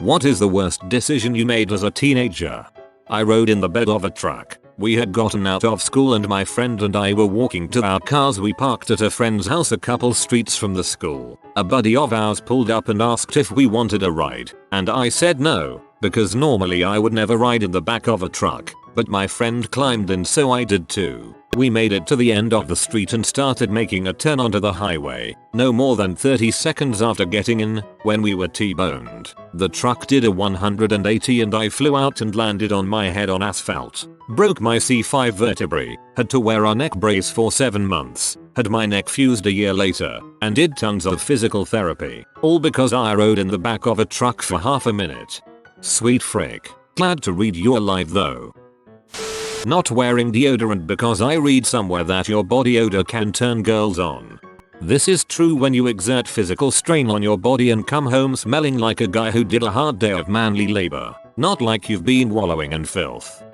What is the worst decision you made as a teenager? I rode in the bed of a truck. We had gotten out of school and my friend and I were walking to our cars. We parked at a friend's house a couple streets from the school. A buddy of ours pulled up and asked if we wanted a ride, and I said no, because normally I would never ride in the back of a truck, but my friend climbed in so I did too. We made it to the end of the street and started making a turn onto the highway. No more than 30 seconds after getting in, when we were T-boned. The truck did a 180 and I flew out and landed on my head on asphalt. Broke my C5 vertebrae, had to wear a neck brace for 7 months, had my neck fused a year later, and did tons of physical therapy. All because I rode in the back of a truck for half a minute. Sweet frick. Glad to read your life though. Not wearing deodorant because I read somewhere that your body odor can turn girls on. This is true when you exert physical strain on your body and come home smelling like a guy who did a hard day of manly labor, not like you've been wallowing in filth.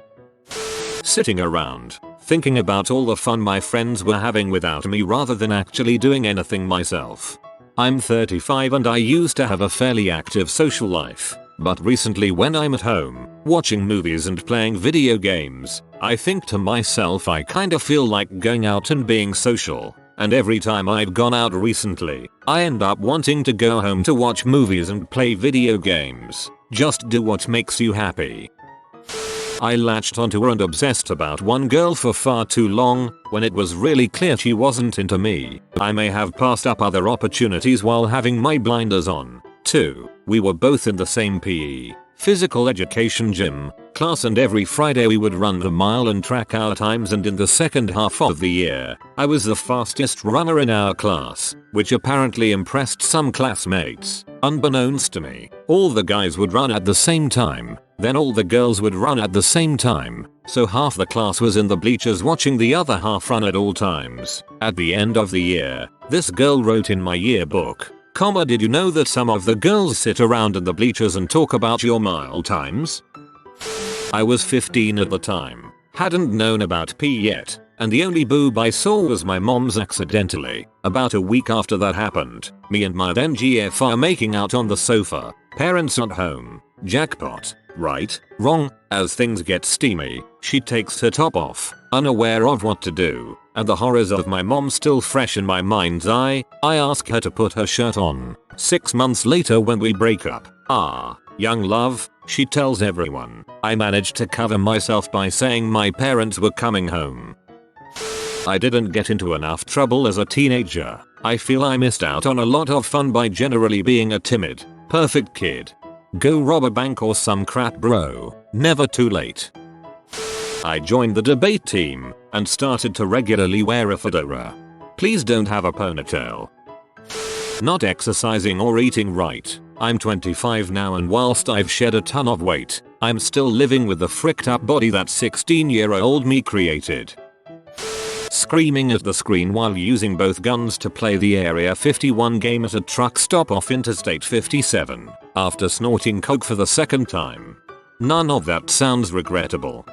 Sitting around, thinking about all the fun my friends were having without me rather than actually doing anything myself. I'm 35 and I used to have a fairly active social life. But recently when I'm at home, watching movies and playing video games, I think to myself I kinda feel like going out and being social. And every time I've gone out recently, I end up wanting to go home to watch movies and play video games. Just do what makes you happy. I latched onto her and obsessed about one girl for far too long, when it was really clear she wasn't into me. I may have passed up other opportunities while having my blinders on. 2. We were both in the same PE, physical education gym, class, and every Friday we would run the mile and track our times, and in the second half of the year, I was the fastest runner in our class, which apparently impressed some classmates. Unbeknownst to me, all the guys would run at the same time, then all the girls would run at the same time, so half the class was in the bleachers watching the other half run at all times. At the end of the year, this girl wrote in my yearbook, did you know that some of the girls sit around in the bleachers and talk about your mile times? I was 15 at the time, hadn't known about P yet, and the only boob I saw was my mom's accidentally. About a week after that happened, me and my then GF are making out on the sofa, parents not home. Jackpot, right? Wrong. As things get steamy, she takes her top off, unaware of what to do, and the horrors of my mom still fresh in my mind's eye, I ask her to put her shirt on. 6 months later when we break up, young love, she tells everyone. I managed to cover myself by saying my parents were coming home. I didn't get into enough trouble as a teenager. I feel I missed out on a lot of fun by generally being a timid, perfect kid. Go rob a bank or some crap, bro. Never too late. I joined the debate team and started to regularly wear a fedora. Please don't have a ponytail. Not exercising or eating right. I'm 25 now, and whilst I've shed a ton of weight, I'm still living with the fricked up body that 16-year-old me created. Screaming at the screen while using both guns to play the Area 51 game at a truck stop off Interstate 57, after snorting coke for the second time. None of that sounds regrettable.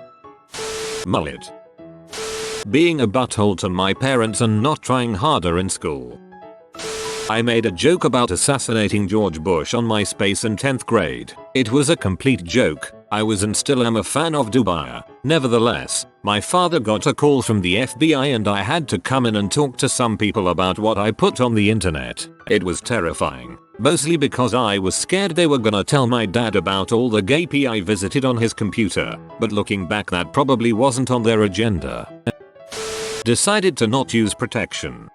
Mullet. Being a butthole to my parents and not trying harder in school. I made a joke about assassinating George Bush on MySpace in 10th grade. It was a complete joke. I was and still am a fan of Dubai. Nevertheless, my father got a call from the FBI and I had to come in and talk to some people about what I put on the internet. It was terrifying. Mostly because I was scared they were gonna tell my dad about all the gay p I visited on his computer. But looking back, that probably wasn't on their agenda. Decided to not use protection.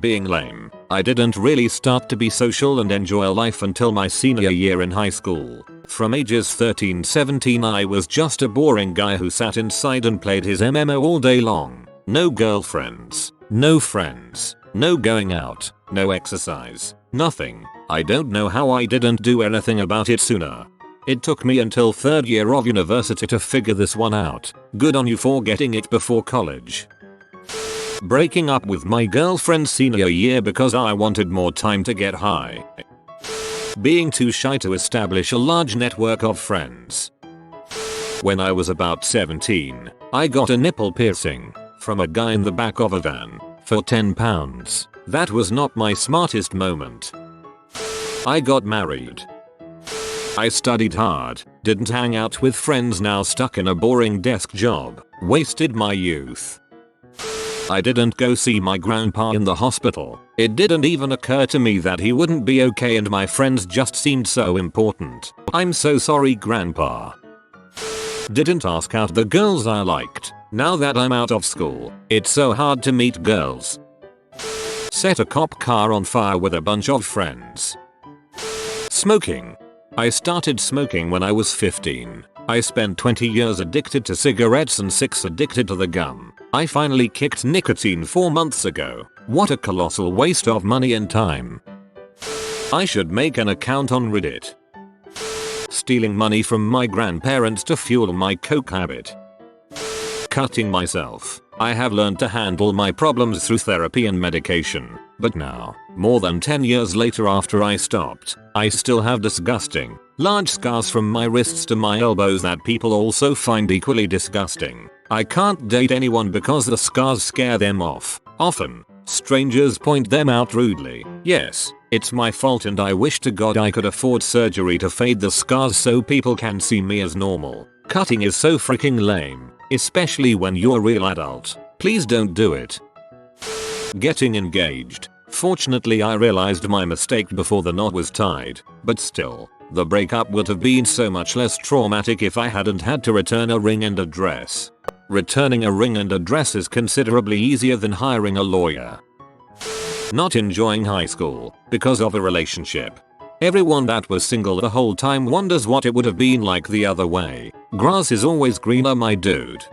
Being lame. I didn't really start to be social and enjoy life until my senior year in high school. From ages 13-17 I was just a boring guy who sat inside and played his MMO all day long. No girlfriends, no friends, no going out, no exercise, nothing. I don't know how I didn't do anything about it sooner. It took me until 3rd year of university to figure this one out. Good on you for getting it before college. Breaking up with my girlfriend senior year because I wanted more time to get high. Being too shy to establish a large network of friends. When I was about 17, I got a nipple piercing from a guy in the back of a van for £10. That was not my smartest moment. I got married. I studied hard, didn't hang out with friends, now stuck in a boring desk job, wasted my youth. I didn't go see my grandpa in the hospital. It didn't even occur to me that he wouldn't be okay and my friends just seemed so important. I'm so sorry, grandpa. Didn't ask out the girls I liked. Now that I'm out of school, it's so hard to meet girls. Set a cop car on fire with a bunch of friends. Smoking. I started smoking when I was 15. I spent 20 years addicted to cigarettes and 6 addicted to the gum. I finally kicked nicotine 4 months ago. What a colossal waste of money and time. I should make an account on Reddit. Stealing money from my grandparents to fuel my coke habit. Cutting myself. I have learned to handle my problems through therapy and medication, but now, more than 10 years later after I stopped, I still have disgusting, large scars from my wrists to my elbows that people also find equally disgusting. I can't date anyone because the scars scare them off. Often, strangers point them out rudely. Yes, it's my fault and I wish to God I could afford surgery to fade the scars so people can see me as normal. Cutting is so freaking lame, especially when you're a real adult. Please don't do it. Getting engaged. Fortunately I realized my mistake before the knot was tied, but still, the breakup would have been so much less traumatic if I hadn't had to return a ring and a dress. Returning a ring and a dress is considerably easier than hiring a lawyer. Not enjoying high school because of a relationship. Everyone that was single the whole time wonders what it would have been like the other way. Grass is always greener, my dude.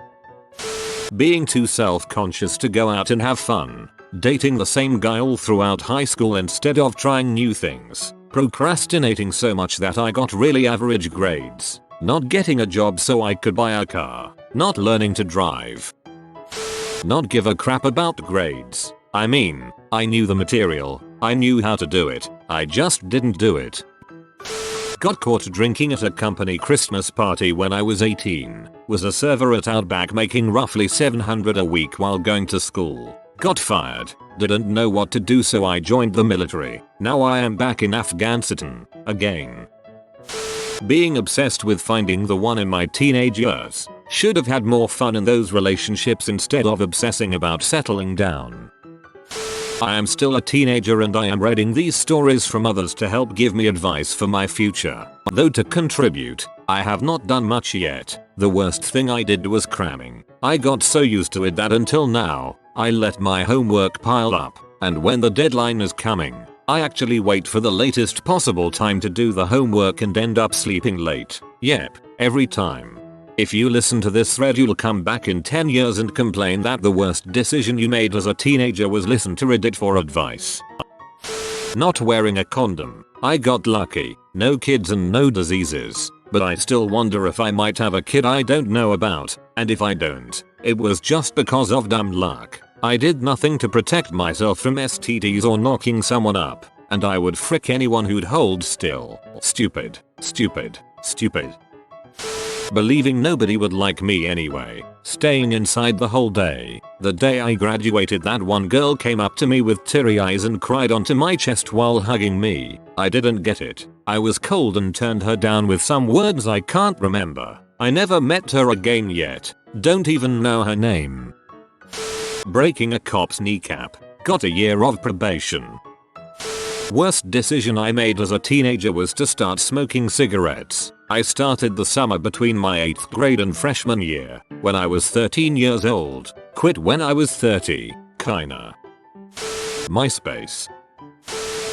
Being too self-conscious to go out and have fun. Dating the same guy all throughout high school instead of trying new things. Procrastinating so much that I got really average grades. Not getting a job so I could buy a car. Not learning to drive. Not give a crap about grades. I mean, I knew the material. I knew how to do it. I just didn't do it. Got caught drinking at a company Christmas party when I was 18. Was a server at Outback making roughly $700 a week while going to school. Got fired. Didn't know what to do so I joined the military. Now I am back in Afghanistan. Again. Being obsessed with finding the one in my teenage years. Should have had more fun in those relationships instead of obsessing about settling down. I am still a teenager and I am reading these stories from others to help give me advice for my future. Though to contribute, I have not done much yet. The worst thing I did was cramming. I got so used to it that until now, I let my homework pile up, and when the deadline is coming, I actually wait for the latest possible time to do the homework and end up sleeping late. Yep, every time. If you listen to this thread you'll come back in 10 years and complain that the worst decision you made as a teenager was listen to Reddit for advice. Not wearing a condom. I got lucky. No kids and no diseases. But I still wonder if I might have a kid I don't know about, and if I don't, it was just because of dumb luck. I did nothing to protect myself from STDs or knocking someone up, and I would frick anyone who'd hold still. Stupid. Stupid. Stupid. Believing nobody would like me anyway. Staying inside the whole day. The day I graduated that one girl came up to me with teary eyes and cried onto my chest while hugging me. I didn't get it. I was cold and turned her down with some words I can't remember. I never met her again yet. Don't even know her name. Breaking a cop's kneecap. Got a year of probation. Worst decision I made as a teenager was to start smoking cigarettes. I started the summer between my 8th grade and freshman year, when I was 13 years old. Quit when I was 30, kinda. MySpace.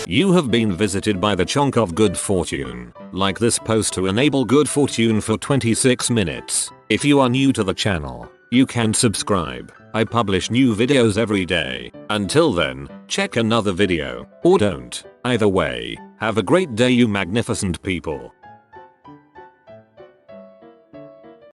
You have been visited by the chonk of good fortune. Like this post to enable good fortune for 26 minutes. If you are new to the channel, you can subscribe. I publish new videos every day. Until then, check another video, or don't. Either way, have a great day you magnificent people.